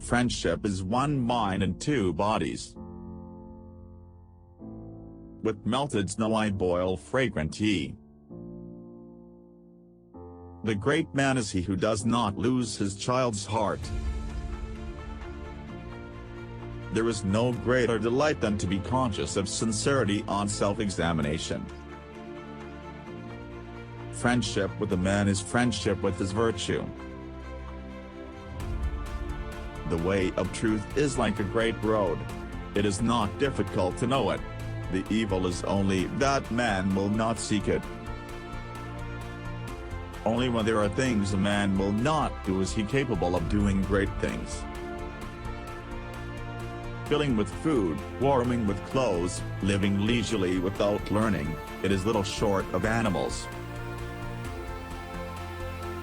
Friendship is one mind and two bodies. With melted snow I boil fragrant tea. The great man is he who does not lose his child's heart. There is no greater delight than to be conscious of sincerity on self-examination. Friendship with a man is friendship with his virtue. The way of truth is like a great road. It is not difficult to know it. The evil is only that man will not seek it. Only when there are things a man will not do is he capable of doing great things. Filling with food, warming with clothes, living leisurely without learning, it is little short of animals.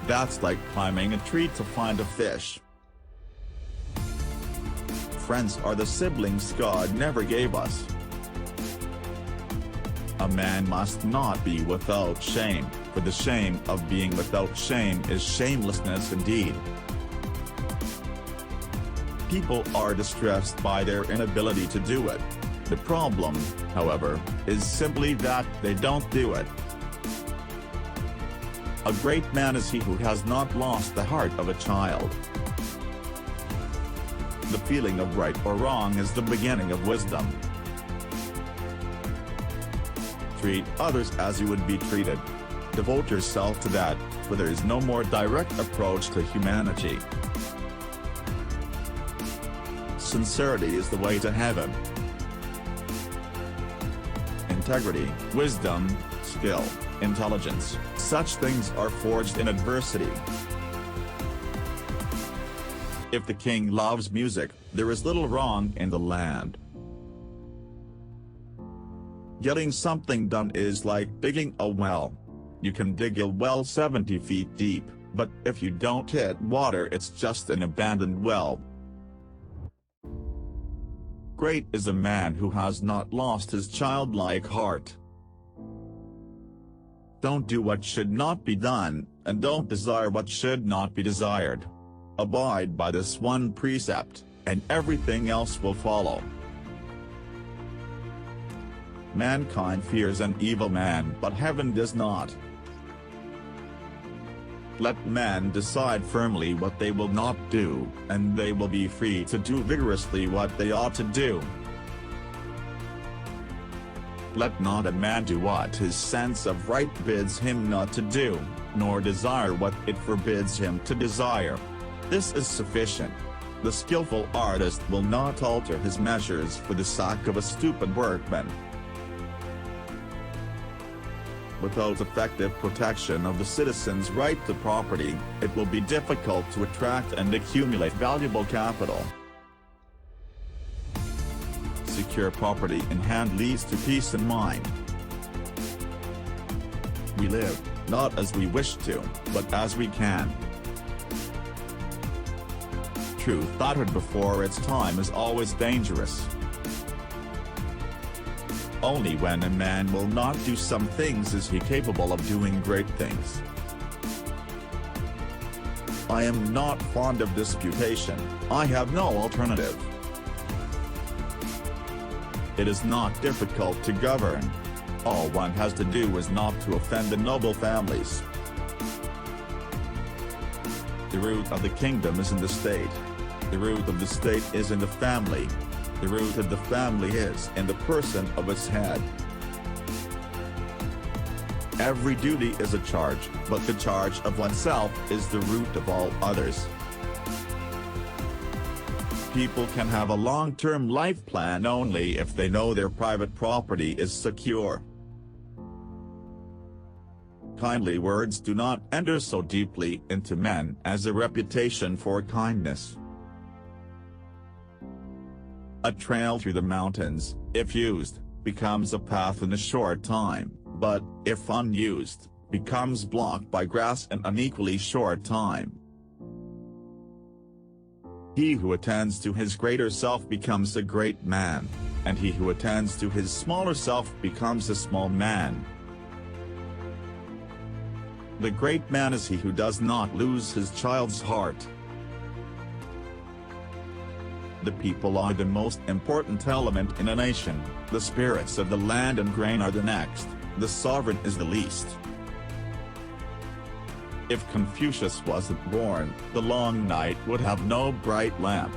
That's like climbing a tree to find a fish. Friends are the siblings God never gave us. A man must not be without shame, for the shame of being without shame is shamelessness indeed. People are distressed by their inability to do it. The problem, however, is simply that they don't do it. A great man is he who has not lost the heart of a child. The feeling of right or wrong is the beginning of wisdom. Treat others as you would be treated. Devote yourself to that, for there is no more direct approach to humanity. Sincerity is the way to heaven. Integrity, wisdom, skill, intelligence, such things are forged in adversity. If the king loves music, there is little wrong in the land. Getting something done is like digging a well. You can dig a well 70 feet deep, but if you don't hit water it's just an abandoned well. Great is a man who has not lost his childlike heart. Don't do what should not be done, and don't desire what should not be desired. Abide by this one precept, and everything else will follow. Mankind fears an evil man, but heaven does not. Let man decide firmly what they will not do, and they will be free to do vigorously what they ought to do. Let not a man do what his sense of right bids him not to do, nor desire what it forbids him to desire. This is sufficient. The skillful artist will not alter his measures for the sake of a stupid workman. Without effective protection of the citizens' right to property, it will be difficult to attract and accumulate valuable capital. Secure property in hand leads to peace in mind. We live, not as we wish to, but as we can. Truth uttered before its time is always dangerous. Only when a man will not do some things is he capable of doing great things. I am not fond of disputation, I have no alternative. It is not difficult to govern. All one has to do is not to offend the noble families. The root of the kingdom is in the state. The root of the state is in the family. The root of the family is in the person of its head. Every duty is a charge, but the charge of oneself is the root of all others. People can have a long-term life plan only if they know their private property is secure. Kindly words do not enter so deeply into men as a reputation for kindness. A trail through the mountains, if used, becomes a path in a short time, but, if unused, becomes blocked by grass in an equally short time. He who attends to his greater self becomes a great man, and he who attends to his smaller self becomes a small man. The great man is he who does not lose his child's heart. The people are the most important element in a nation, the spirits of the land and grain are the next, the sovereign is the least. If Confucius wasn't born, the long night would have no bright lamp.